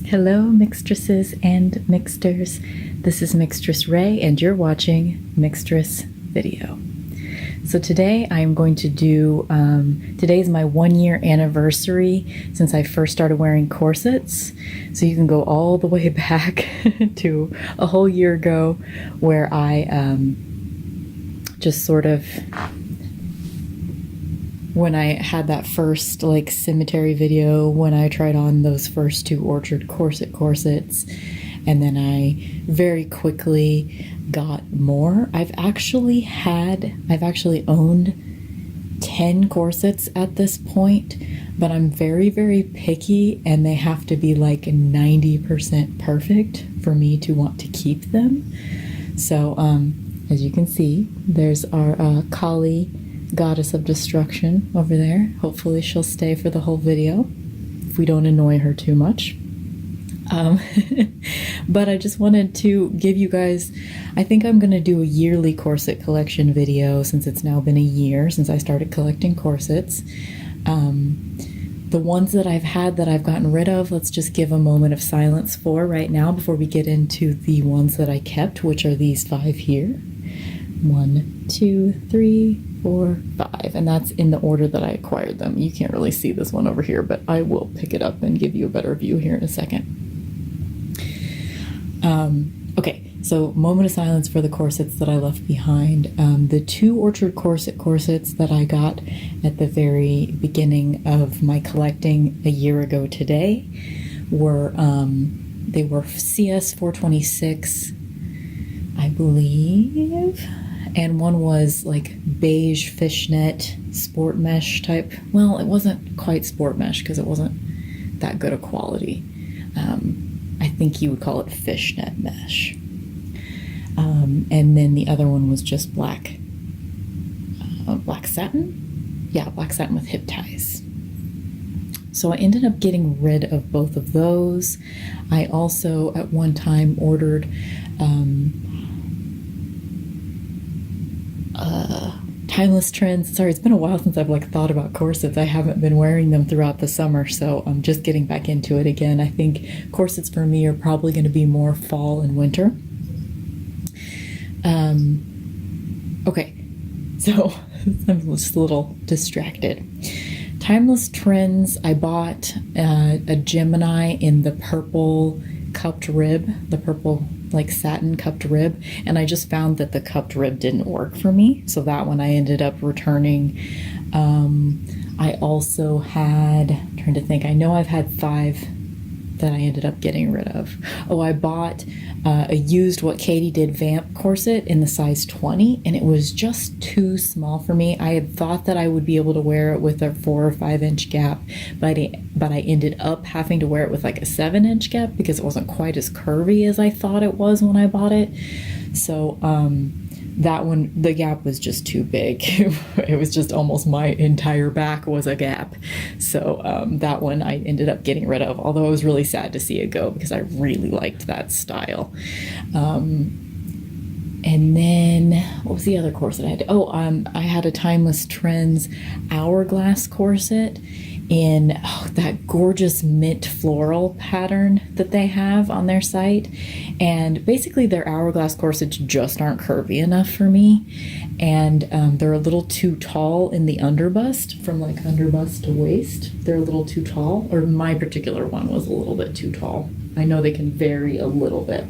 Hello, mixtresses and mixters. This is Mixtress Rae, and you're watching Mixtress Video. So today I'm going to do, today's my 1-year anniversary since I first started wearing corsets. So you can go all the way back to a whole year ago where I just sort of, when I had that first like cemetery video, when I tried on those first 2 Orchard corset corsets, and then I very quickly got more. I've actually owned 10 corsets at this point, but I'm very, very picky and they have to be like 90% perfect for me to want to keep them. So as you can see, there's our Kali, Goddess of Destruction, over there. Hopefully she'll stay for the whole video if we don't annoy her too much. But I just wanted to give you guys, I think I'm going to do a yearly corset collection video since it's now been a year since I started collecting corsets. The ones that I've had that I've gotten rid of, let's just give a moment of silence for right now before we get into the ones that I kept, which are these 5 here. 1, 2, 3, 4, 5, and that's in the order that I acquired them. You can't really see this one over here, but I will pick it up and give you a better view here in a second. Okay, so moment of silence for the corsets that I left behind. The 2 Orchard corset corsets that I got at the very beginning of my collecting a year ago today were, they were CS 426, I believe, and one was like beige fishnet sport mesh type. Well, it wasn't quite sport mesh because it wasn't that good a quality. I think you would call it fishnet mesh. And then the other one was just black satin? Yeah, black satin with hip ties. So I ended up getting rid of both of those. I also at one time ordered Timeless Trends. Sorry, it's been a while since I've like thought about corsets. I haven't been wearing them throughout the summer, so I'm just getting back into it again. I think corsets for me are probably going to be more fall and winter. Okay, so I'm just a little distracted. Timeless Trends, I bought a Gemini in the purple cupped rib, the purple like satin cupped rib, and I just found that the cupped rib didn't work for me, so that one I ended up returning. I also had, I'm trying to think, I know I've had 5 that I ended up getting rid of. Oh, I bought a used What Katie Did Vamp corset in the size 20, and it was just too small for me. I had thought that I would be able to wear it with a 4 or 5 inch gap, but I ended up having to wear it with like a 7 inch gap because it wasn't quite as curvy as I thought it was when I bought it. So that one, the gap was just too big. It was just almost my entire back was a gap. So that one I ended up getting rid of, although I was really sad to see it go because I really liked that style. And then what was the other corset I had? I had a Timeless Trends Hourglass corset in that gorgeous mint floral pattern that they have on their site. And basically their hourglass corsets just aren't curvy enough for me. And they're a little too tall in the underbust, from like underbust to waist. They're a little too tall, or my particular one was a little bit too tall. I know they can vary a little bit.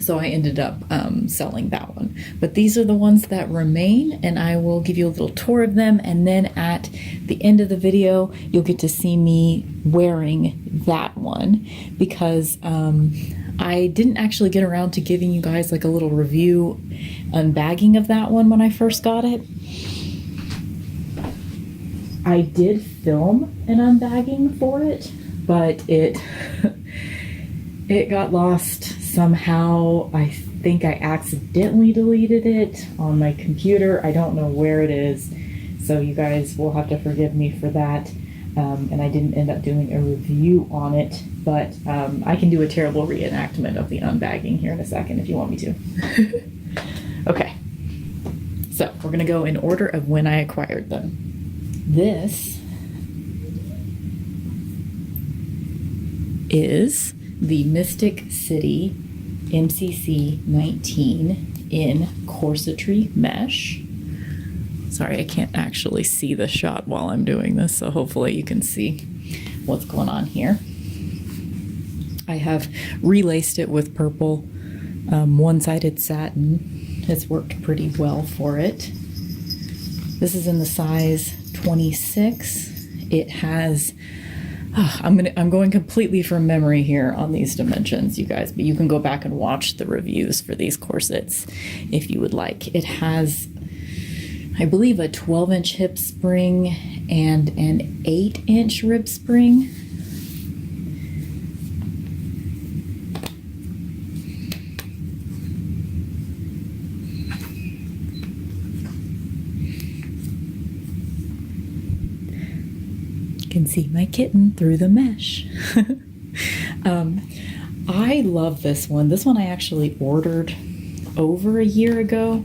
So I ended up selling that one. But these are the ones that remain, and I will give you a little tour of them, and then at the end of the video you'll get to see me wearing that one, because I didn't actually get around to giving you guys like a little review unbagging of that one when I first got it. I did film an unbagging for it, but it got lost somehow. I think I accidentally deleted it on my computer. I don't know where it is, so you guys will have to forgive me for that. And I didn't end up doing a review on it, but I can do a terrible reenactment of the unbagging here in a second if you want me to. Okay, so we're gonna go in order of when I acquired them. This is the Mystic City MCC-19 in corsetry mesh. Sorry, I can't actually see the shot while I'm doing this, so hopefully you can see what's going on here. I have relaced it with purple one-sided satin. It's worked pretty well for it. This is in the size 26. It has, I'm going completely from memory here on these dimensions, you guys, but you can go back and watch the reviews for these corsets if you would like. It has, I believe, a 12-inch hip spring and an 8-inch rib spring. Can see my kitten through the mesh. I love this one. This one I actually ordered over a year ago,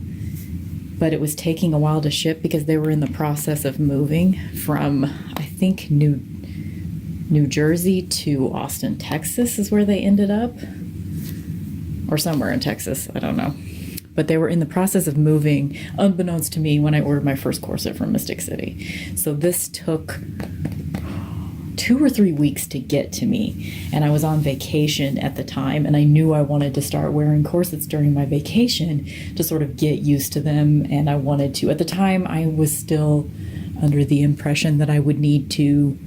but it was taking a while to ship because they were in the process of moving from, I think, New Jersey to Austin, Texas is where they ended up, or somewhere in Texas, I don't know. But they were in the process of moving, unbeknownst to me, when I ordered my first corset from Mystic City. So this took 2 or 3 weeks to get to me, and I was on vacation at the time, and I knew I wanted to start wearing corsets during my vacation to sort of get used to them. And I wanted to, at the time I was still under the impression that I would need to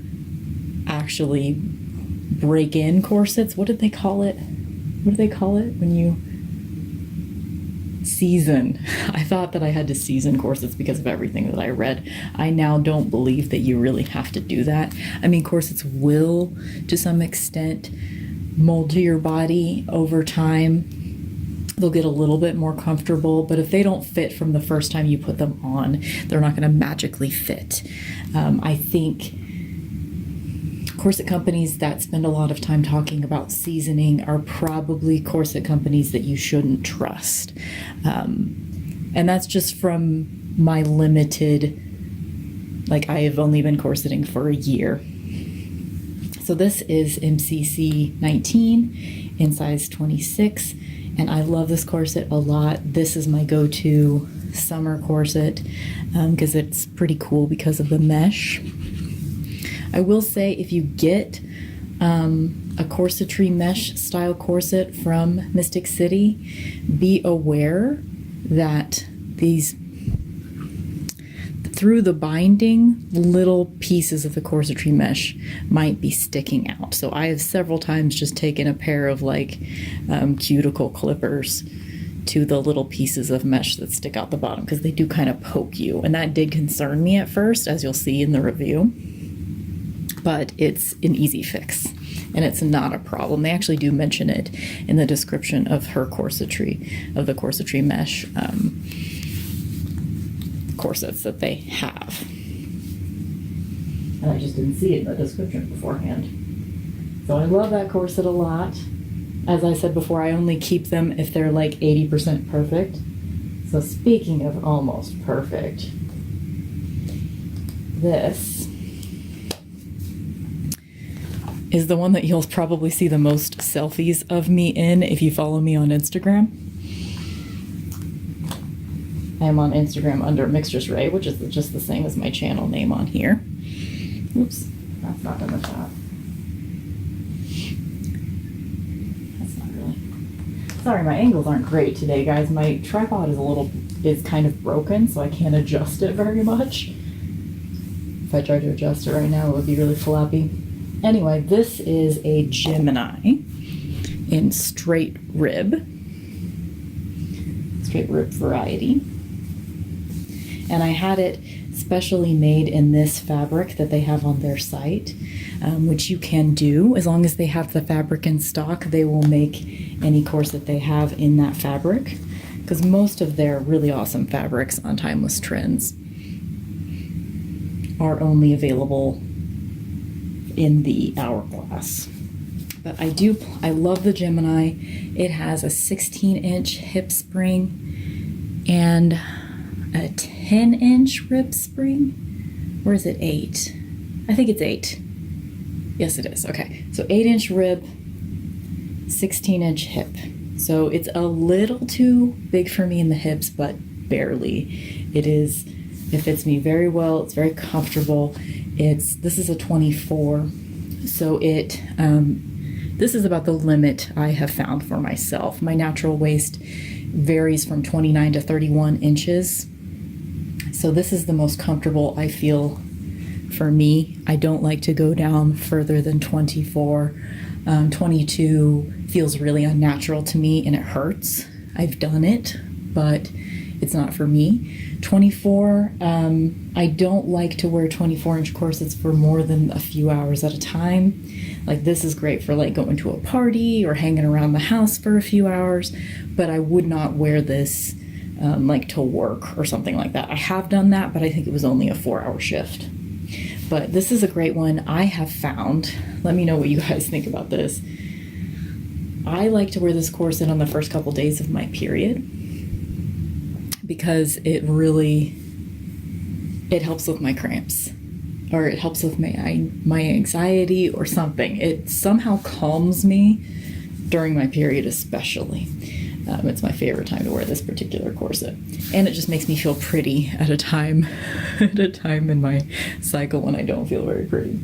actually break in corsets. What did they call it? What do they call it when you season? I thought that I had to season corsets because of everything that I read. I now don't believe that you really have to do that. I mean, corsets will, to some extent, mold to your body over time. They'll get a little bit more comfortable, but if they don't fit from the first time you put them on, they're not going to magically fit. I think corset companies that spend a lot of time talking about seasoning are probably corset companies that you shouldn't trust. And that's just from my limited, like, I have only been corseting for a year. So this is MCC-19 in size 26, and I love this corset a lot. This is my go-to summer corset because it's pretty cool because of the mesh. I will say, if you get a corsetry mesh style corset from Mystic City, be aware that these, through the binding, little pieces of the corsetry mesh might be sticking out. So I have several times just taken a pair of like cuticle clippers to the little pieces of mesh that stick out the bottom, because they do kind of poke you, and that did concern me at first, as you'll see in the review. But it's an easy fix, and it's not a problem. They actually do mention it in the description of her corsetry, of the corsetry mesh corsets that they have. And I just didn't see it in the description beforehand. So I love that corset a lot. As I said before, I only keep them if they're like 80% perfect. So speaking of almost perfect, this is the one that you'll probably see the most selfies of me in if you follow me on Instagram. I am on Instagram under MixtressRae's, which is just the same as my channel name on here. Oops, that's not in the shot. That's not really. Sorry, my angles aren't great today, guys. My tripod is kind of broken, so I can't adjust it very much. If I tried to adjust it right now, it would be really floppy. Anyway, this is a Gemini in straight rib variety. And I had it specially made in this fabric that they have on their site, which you can do. As long as they have the fabric in stock, they will make any corset they have in that fabric, because most of their really awesome fabrics on Timeless Trends are only available in the hourglass. But I love the Gemini. It has a 16-inch hip spring and a 10-inch rib spring. Or is it 8? I think it's 8. Yes, it is. Okay, so 8-inch rib, 16-inch hip. So it's a little too big for me in the hips, but barely. It fits me very well. It's very comfortable. This is a 24. So this is about the limit I have found for myself. My natural waist varies from 29 to 31 inches. So this is the most comfortable I feel for me. I don't like to go down further than 24. 22 feels really unnatural to me and it hurts. I've done it, but it's not for me. 24, I don't like to wear 24-inch corsets for more than a few hours at a time. Like this is great for like going to a party or hanging around the house for a few hours, but I would not wear this like to work or something like that. I have done that, but I think it was only a 4-hour shift. But this is a great one I have found. Let me know what you guys think about this. I like to wear this corset on the first couple days of my period because it helps with my cramps, or it helps with my anxiety or something. It somehow calms me during my period especially. It's my favorite time to wear this particular corset. And it just makes me feel pretty at a time in my cycle when I don't feel very pretty.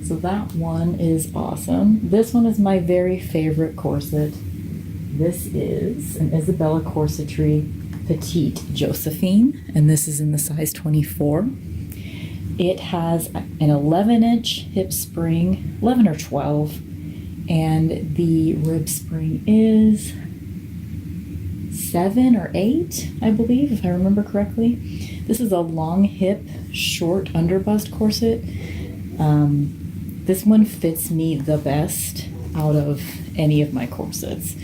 So that one is awesome. This one is my very favorite corset. This is an Isabella Corsetry Petite Josephine, and this is in the size 24. It has an 11-inch hip spring, 11 or 12, and the rib spring is 7 or 8, I believe, if I remember correctly. This is a long hip, short underbust corset. This one fits me the best out of any of my corsets.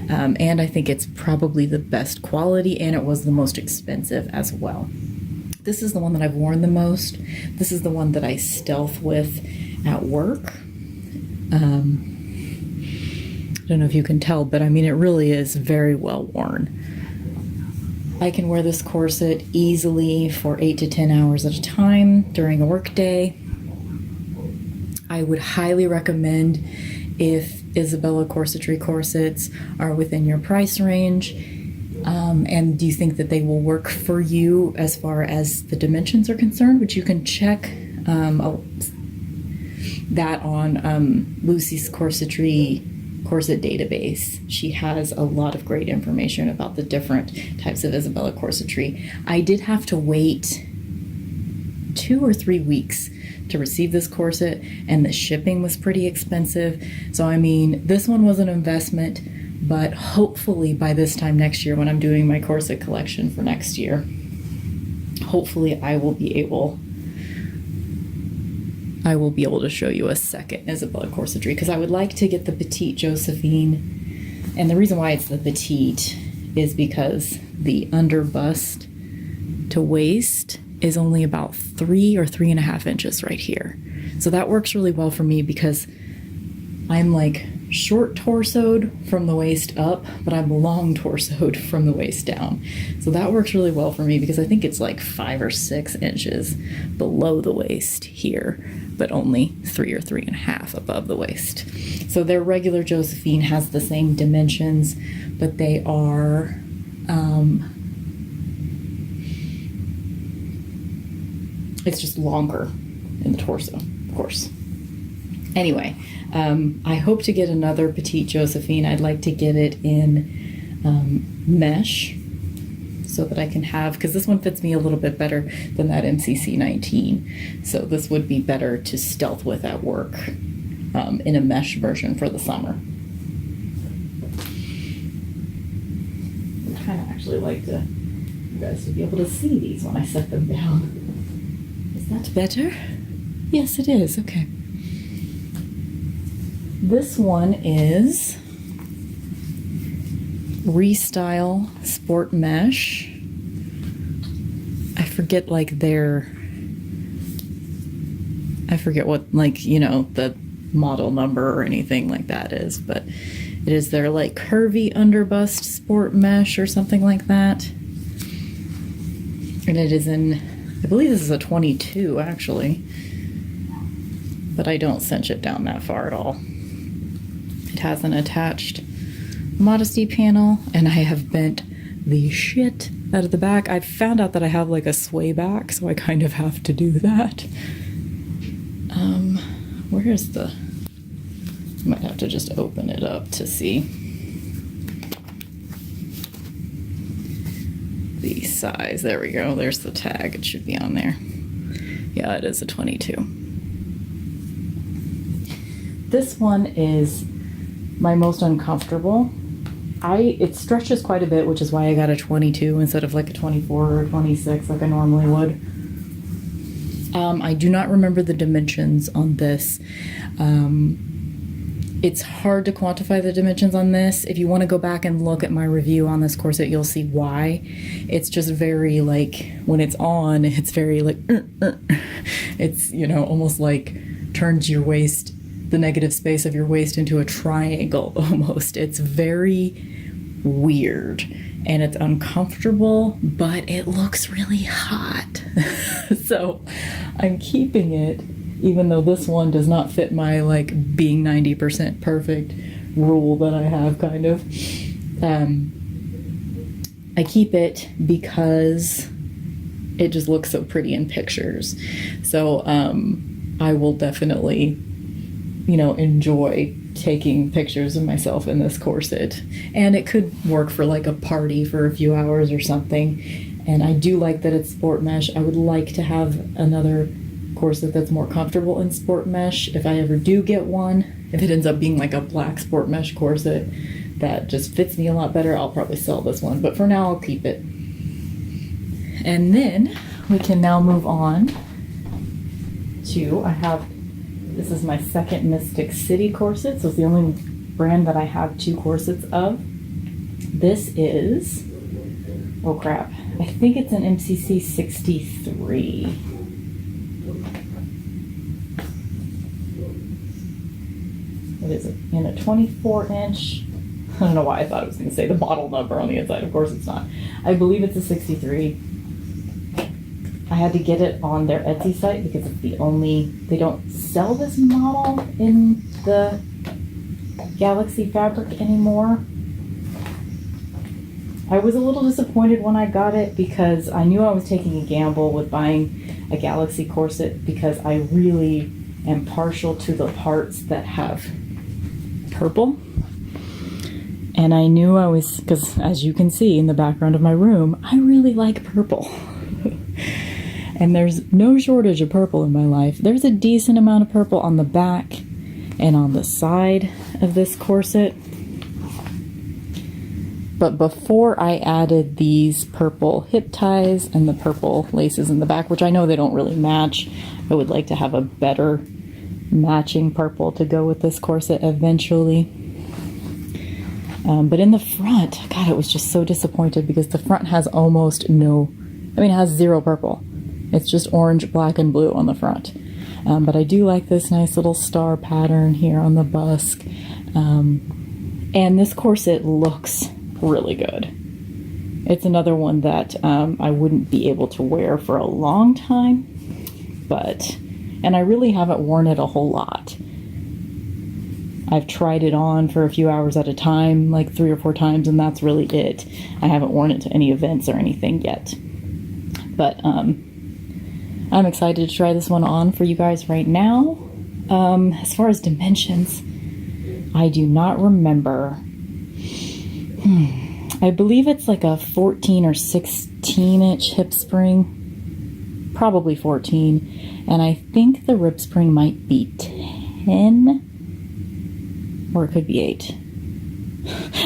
And I think it's probably the best quality, and it was the most expensive as well. This is the one that I've worn the most. This is the one that I stealth with at work. I don't know if you can tell, but I mean, it really is very well worn. I can wear this corset easily for 8 to 10 hours at a time during a work day. I would highly recommend, if Isabella Corsetry corsets are within your price range, and do you think that they will work for you as far as the dimensions are concerned, which you can check that on Lucy's Corsetry corset database. She has a lot of great information about the different types of Isabella Corsetry. I did have to wait 2 or 3 weeks to receive this corset, and the shipping was pretty expensive. So I mean, this one was an investment, but hopefully by this time next year, when I'm doing my corset collection for next year, hopefully I will be able to show you a second Isabella Corsetry, because I would like to get the Petite Josephine. And the reason why it's the petite is because the underbust to waist is only about 3 or 3.5 inches right here. So that works really well for me because I'm like short torsoed from the waist up, but I'm long torsoed from the waist down. So that works really well for me because I think it's like 5 or 6 inches below the waist here, but only 3 or 3.5 above the waist. So their regular Josephine has the same dimensions, but they are it's just longer in the torso, of course. Anyway, I hope to get another Petite Josephine. I'd like to get it in mesh so that I can have, because this one fits me a little bit better than that MCC-19. So this would be better to stealth with at work in a mesh version for the summer. I kind of actually like you guys to be able to see these when I set them down. Is that better? Yes, it is. Okay. This one is Restyle Sport Mesh. I forget what, the model number or anything like that is, but it is their like curvy underbust sport mesh or something like that. And it is in, I believe this is a 22 actually, but I don't cinch it down that far at all. It has an attached modesty panel, and I have bent the shit out of the back. I've found out that I have like a sway back, so I kind of have to do that. Where's the... I might have to just open it up to see the size. There we go. There's the tag. It should be on there. Yeah, it is a 22. This one is my most uncomfortable. It stretches quite a bit, which is why I got a 22 instead of like a 24 or 26 like I normally would. I do not remember the dimensions on this. It's hard to quantify the dimensions on this. If you want to go back and look at my review on this corset, you'll see why. It's just very like, when it's on, it's very like, it's, you know, almost like turns your waist, the negative space of your waist into a triangle almost. It's very weird and it's uncomfortable, but it looks really hot. So I'm keeping it, even though this one does not fit my like being 90% perfect rule that I have kind of. I keep it because it just looks so pretty in pictures. So I will definitely, you know, enjoy taking pictures of myself in this corset, and it could work for like a party for a few hours or something. And I do like that it's sport mesh. I would like to have another corset that's more comfortable in sport mesh if I ever do get one. If it ends up being like a black sport mesh corset that just fits me a lot better, I'll probably sell this one, but for now I'll keep it. And then we can now move on to, this is my second Mystic City corset, so it's the only brand that I have two corsets of. This is, oh crap, I think it's an MCC-63. What is it? In a 24-inch. I don't know why I thought it was going to say the model number on the inside. Of course it's not. I believe it's a 63. I had to get it on their Etsy site because it's the only, they don't sell this model in the Galaxy fabric anymore. I was a little disappointed when I got it because I knew I was taking a gamble with buying a Galaxy corset because I really am partial to the parts that have purple. And I knew I was, because as you can see in the background of my room, I really like purple. And there's no shortage of purple in my life. There's a decent amount of purple on the back and on the side of this corset. But before I added these purple hip ties and the purple laces in the back, which I know they don't really match, I would like to have a better matching purple to go with this corset eventually. But in the front, God, it was just so disappointed because the front has almost no, I mean, it has zero purple. It's just orange, black, and blue on the front. But I do like this nice little star pattern here on the busk. And this corset looks really good. It's another one that I wouldn't be able to wear for a long time, and I really haven't worn it a whole lot. I've tried it on for a few hours at a time, like 3 or 4 times, and that's really it. I haven't worn it to any events or anything yet. But I'm excited to try this one on for you guys right now. As far as dimensions, I do not remember. I believe it's like a 14 or 16-inch hip spring, probably 14, and I think the rib spring might be 10, or it could be 8.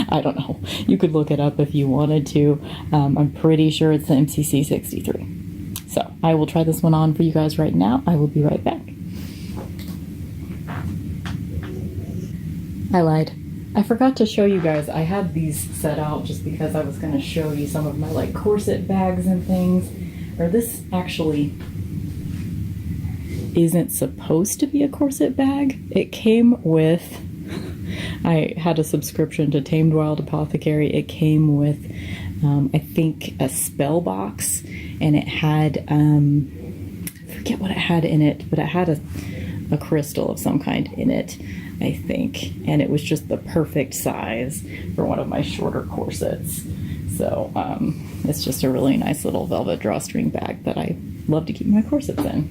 I don't know. You could look it up if you wanted to. I'm pretty sure it's the MCC-63. So I will try this one on for you guys right now. I will be right back. I lied. I forgot to show you guys, I had these set out just because I was going to show you some of my like corset bags and things. Or this actually isn't supposed to be a corset bag. It came with, I had a subscription to Tamed Wild Apothecary. It came with, I think, a spell box, and it had, I forget what it had in it, but it had a a crystal of some kind in it, I think. And it was just the perfect size for one of my shorter corsets. So it's just a really nice little velvet drawstring bag that I love to keep my corsets in.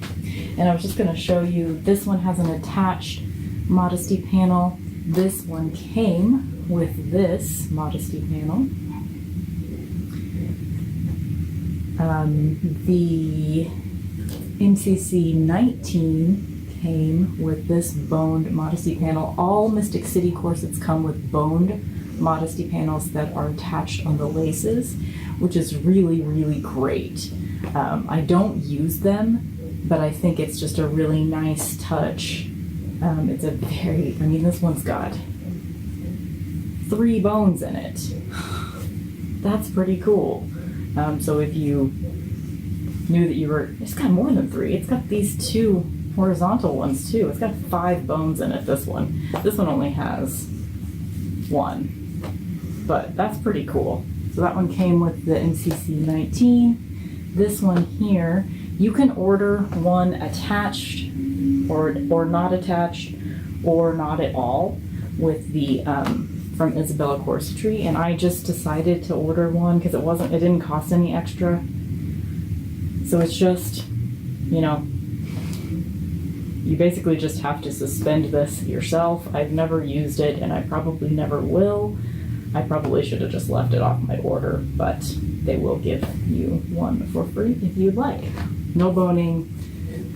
And I was just going to show you, this one has an attached modesty panel. This one came with this modesty panel. The MCC-19 came with this boned modesty panel. All Mystic City corsets come with boned modesty panels that are attached on the laces, which is really, really great. I don't use them, but I think it's just a really nice touch. It's a very, I mean, this one's got 3 bones in it. That's pretty cool. So if you knew that you were, it's got more than 3. It's got these 2 horizontal ones too. It's got 5 bones in it, this one. This one only has 1, but that's pretty cool. So that one came with the MCC-19. This one here, you can order one attached or not attached or not at all with the from Isabella Corsetry, and I just decided to order one because it didn't cost any extra. So it's just, you know, you basically just have to suspend this yourself. I've never used it and I probably never will. I probably should have just left it off my order, but they will give you one for free if you'd like. No boning,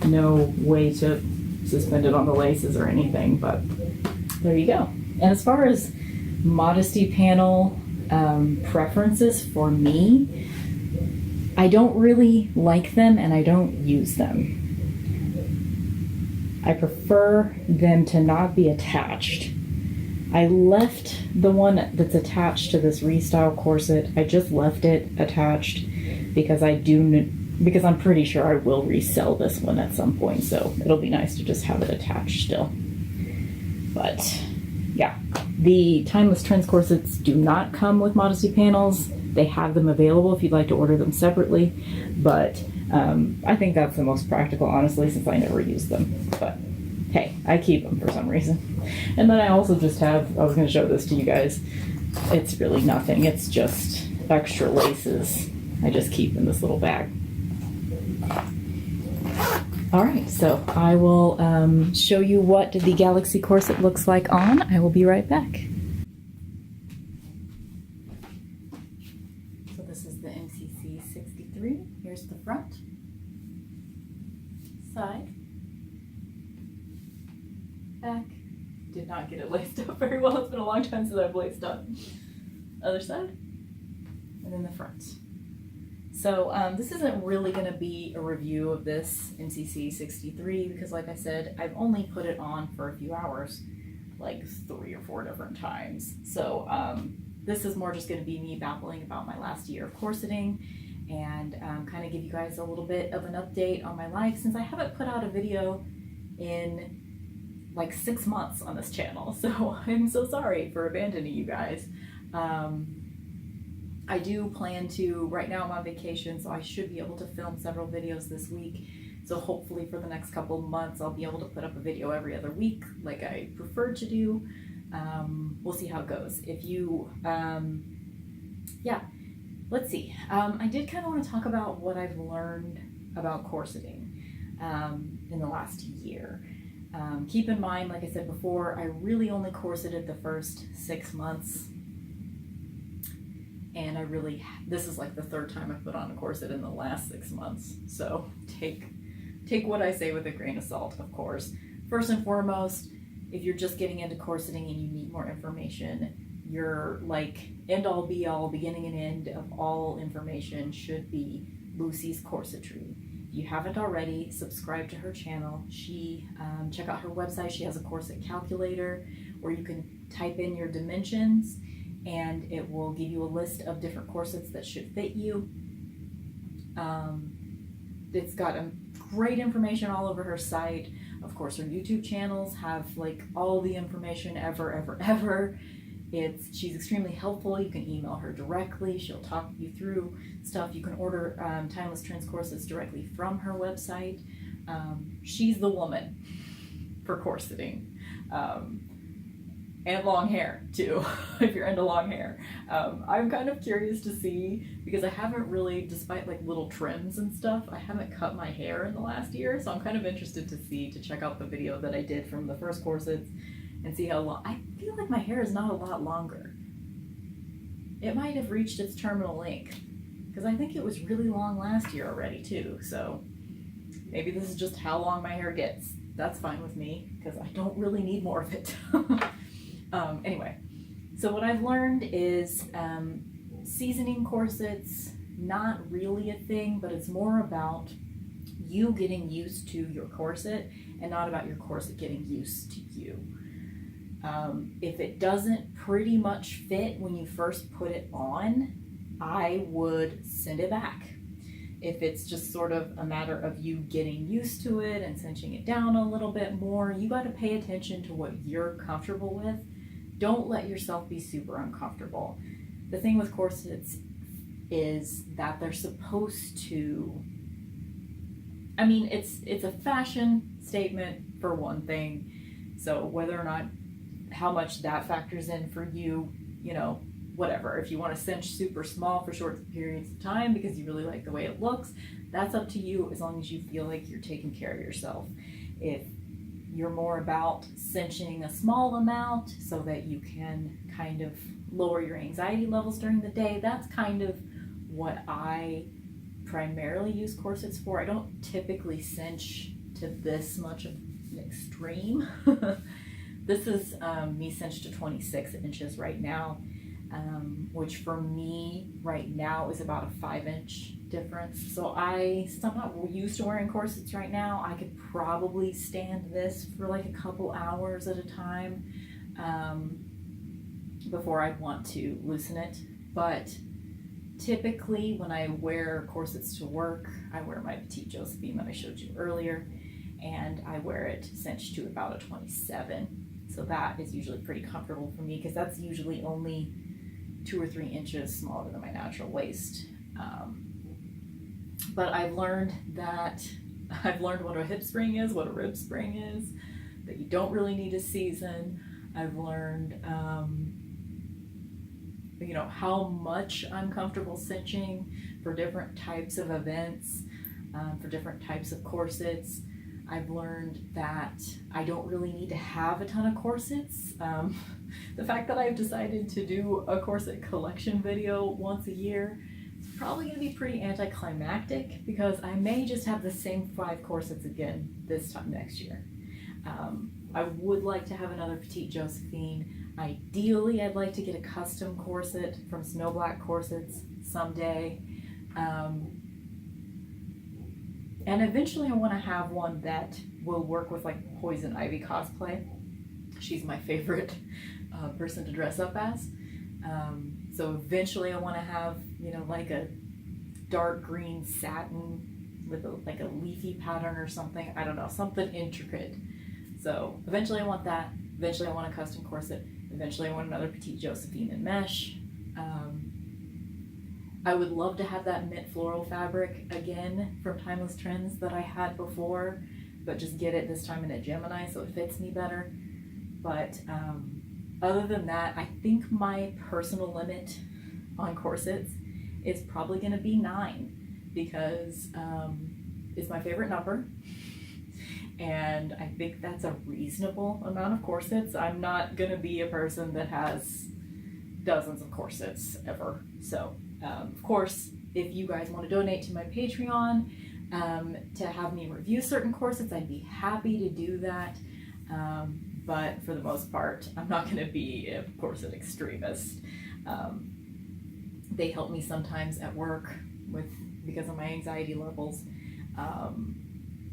no way to suspend it on the laces or anything, but there you go. And as far as modesty panel preferences for me, I don't really like them and I don't use them. I prefer them to not be attached. I left the one that's attached to this Restyle corset, I just left it attached because because I'm pretty sure I will resell this one at some point, so it'll be nice to just have it attached still. But yeah, the Timeless Trends corsets do not come with modesty panels. They have them available if you'd like to order them separately, but I think that's the most practical, honestly, since I never use them. But hey, I keep them for some reason. And then I also just have, I was going to show this to you guys, it's really nothing, it's just extra laces I just keep in this little bag. Alright, so I will show you what the Galaxy corset looks like on. I will be right back. So this is the MCC-63. Here's the front, side, back. Did not get it laced up very well. It's been a long time since I've laced up. Other side, and then the front. So this isn't really going to be a review of this MCC-63 because, like I said, I've only put it on for a few hours, like 3 or 4 different times. So this is more just going to be me babbling about my last year of corseting and kind of give you guys a little bit of an update on my life since I haven't put out a video in like 6 months on this channel. So I'm so sorry for abandoning you guys. I do plan to, right now I'm on vacation, so I should be able to film several videos this week. So hopefully for the next couple of months, I'll be able to put up a video every other week like I prefer to do. We'll see how it goes. If you, yeah, let's see. I did kind of want to talk about what I've learned about corseting in the last year. Keep in mind, like I said before, I really only corseted the first 6 months. And this is like the 3rd time I've put on a corset in the last 6 months. So take what I say with a grain of salt, of course. First and foremost, if you're just getting into corseting and you need more information, your like end all be all, beginning and end of all information should be Lucy's Corsetry. If you haven't already, subscribe to her channel. Check out her website. She has a corset calculator where you can type in your dimensions and it will give you a list of different corsets that should fit you. It's got great information all over her site. Of course, her YouTube channels have like all the information ever. She's extremely helpful. You can email her directly. She'll talk you through stuff. You can order Timeless Trends corsets directly from her website. She's the woman. for corseting. And long hair too, if you're into long hair. I'm kind of curious to see, because I haven't really, despite like little trims and stuff, I haven't cut my hair in the last year, so I'm kind of interested to check out the video that I did from the first corsets and see how long. I feel like my hair is not a lot longer. It might have reached its terminal length, because I think it was really long last year already too, so maybe this is just how long my hair gets. That's fine with me, because I don't really need more of it. Anyway, so what I've learned is seasoning corsets, not really a thing, but it's more about you getting used to your corset and not about your corset getting used to you. If it doesn't pretty much fit when you first put it on, I would send it back. If it's just sort of a matter of you getting used to it and cinching it down a little bit more, you got to pay attention to what you're comfortable with. Don't let yourself be super uncomfortable. The thing with corsets is that they're supposed to, I mean, it's a fashion statement for one thing. So whether or not, how much that factors in for you, you know, whatever. If you want to cinch super small for short periods of time because you really like the way it looks, that's up to you, as long as you feel like you're taking care of yourself. If you're more about cinching a small amount so that you can kind of lower your anxiety levels during the day, that's kind of what I primarily use corsets for. I don't typically cinch to this much of an extreme. This is me cinched to 26 inches right now, which for me right now is about a 5-inch difference. So since I'm not used to wearing corsets right now, I could probably stand this for like a couple hours at a time before I'd want to loosen it. But typically when I wear corsets to work, I wear my Petite Josephine that I showed you earlier, and I wear it cinched to about a 27. So that is usually pretty comfortable for me, because that's usually only 2 or 3 inches smaller than my natural waist. But I've learned what a hip spring is, what a rib spring is, that you don't really need to season. I've learned, you know, how much I'm comfortable cinching for different types of events, for different types of corsets. I've learned that I don't really need to have a ton of corsets. The fact that I've decided to do a corset collection video once a year is probably going to be pretty anticlimactic, because I may just have the same 5 corsets again this time next year. I would like to have another Petite Josephine. Ideally, I'd like to get a custom corset from Snow Black Corsets someday. And eventually I want to have one that will work with like Poison Ivy cosplay. She's my favorite person to dress up as. So eventually I want to have, you know, like a dark green satin with like a leafy pattern or something. I don't know, something intricate. So eventually I want that. Eventually I want a custom corset. Eventually I want another Petite Josephine in mesh. I would love to have that mint floral fabric again from Timeless Trends that I had before, but just get it this time in a Gemini so it fits me better. But other than that, I think my personal limit on corsets is probably going to be 9, because it's my favorite number. And I think that's a reasonable amount of corsets. I'm not going to be a person that has dozens of corsets ever. So, of course, if you guys want to donate to my Patreon to have me review certain corsets, I'd be happy to do that. But for the most part, I'm not going to be a corset extremist. They help me sometimes at work because of my anxiety levels.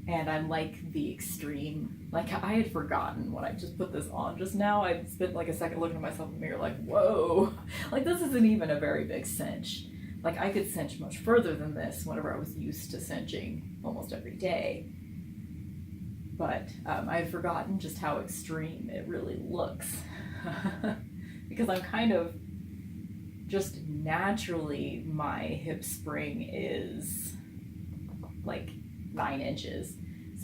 And I like the extreme. Like, I had forgotten when I just put this on just now. I spent like a second looking at myself in the mirror like, whoa, like this isn't even a very big cinch. Like, I could cinch much further than this whenever I was used to cinching almost every day. But I had forgotten just how extreme it really looks. Because I'm kind of just naturally, my hip spring is like 9 inches.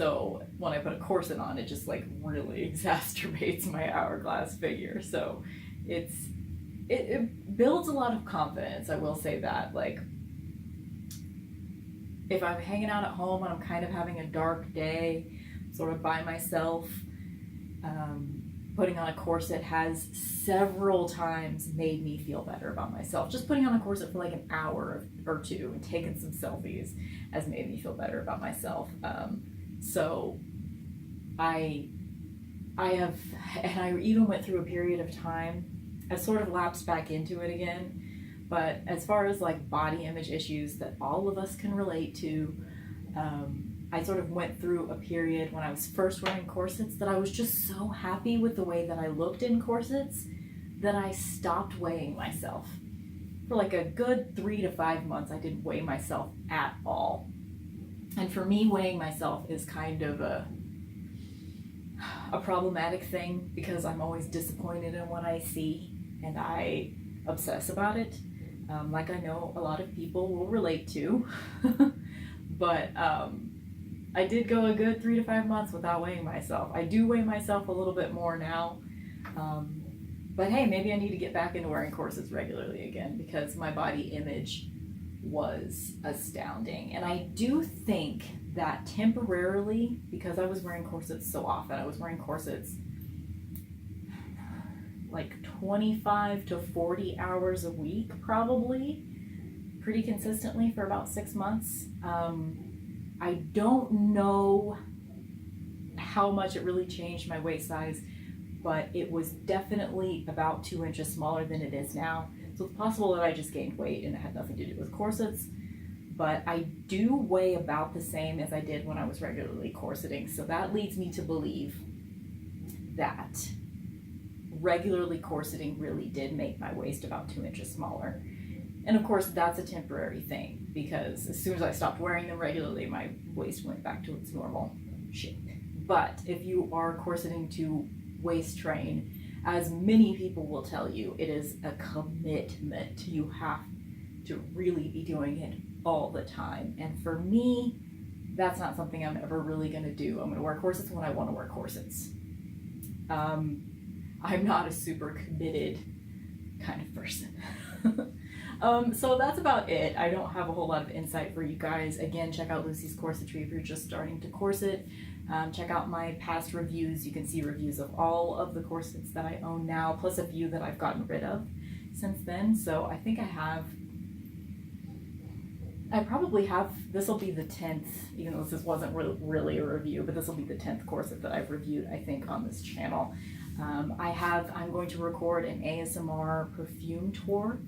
So when I put a corset on, it just like really exacerbates my hourglass figure. So it builds a lot of confidence, I will say that. Like, if I'm hanging out at home and I'm kind of having a dark day, sort of by myself, putting on a corset has several times made me feel better about myself. Just putting on a corset for like an hour or two and taking some selfies has made me feel better about myself. So I have, and I even went through a period of time, I sort of lapsed back into it again, but as far as like body image issues that all of us can relate to, I sort of went through a period when I was first wearing corsets that I was just so happy with the way that I looked in corsets that I stopped weighing myself. For like a good 3 to 5 months, I didn't weigh myself at all. And for me, weighing myself is kind of a problematic thing because I'm always disappointed in what I see and I obsess about it. Like I know a lot of people will relate to, but I did go a good 3 to 5 months without weighing myself. I do weigh myself a little bit more now, but hey, maybe I need to get back into wearing corsets regularly again because my body image was astounding. And I do think that temporarily, because I was wearing corsets so often, I was wearing corsets like 25 to 40 hours a week, probably, pretty consistently for about 6 months. I don't know how much it really changed my waist size, but it was definitely about 2 inches smaller than it is now. So it's possible that I just gained weight and it had nothing to do with corsets, but I do weigh about the same as I did when I was regularly corseting. So that leads me to believe that regularly corseting really did make my waist about 2 inches smaller. And of course, that's a temporary thing because as soon as I stopped wearing them regularly, my waist went back to its normal shape. But if you are corseting to waist train, as many people will tell you, it is a commitment. You have to really be doing it all the time. And for me, that's not something I'm ever really going to do. I'm going to wear corsets when I want to wear corsets. I'm not a super committed kind of person. So that's about it. I don't have a whole lot of insight for you guys. Again, check out Lucy's Corsetry if you're just starting to corset. Check out my past reviews. You can see reviews of all of the corsets that I own now, plus a few that I've gotten rid of since then. So I think I probably have, this will be the 10th, even though this wasn't really a review, but this will be the 10th corset that I've reviewed, I think, on this channel. I'm going to record an ASMR perfume tour.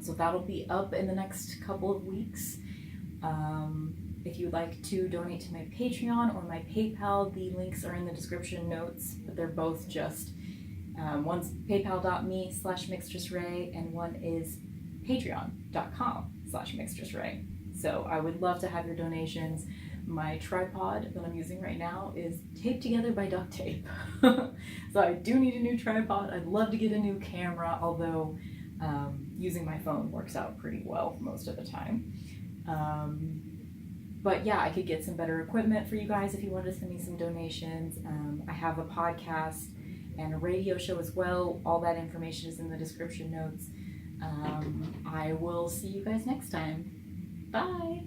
So that'll be up in the next couple of weeks. If you'd like to donate to my Patreon or my PayPal, the links are in the description notes, but they're both just, one's paypal.me/MixtressRae and one is patreon.com/MixtressRae. So I would love to have your donations. My tripod that I'm using right now is taped together by duct tape. So I do need a new tripod. I'd love to get a new camera, although using my phone works out pretty well most of the time. But yeah, I could get some better equipment for you guys if you wanted to send me some donations. I have a podcast and a radio show as well. All that information is in the description notes. I will see you guys next time. Bye!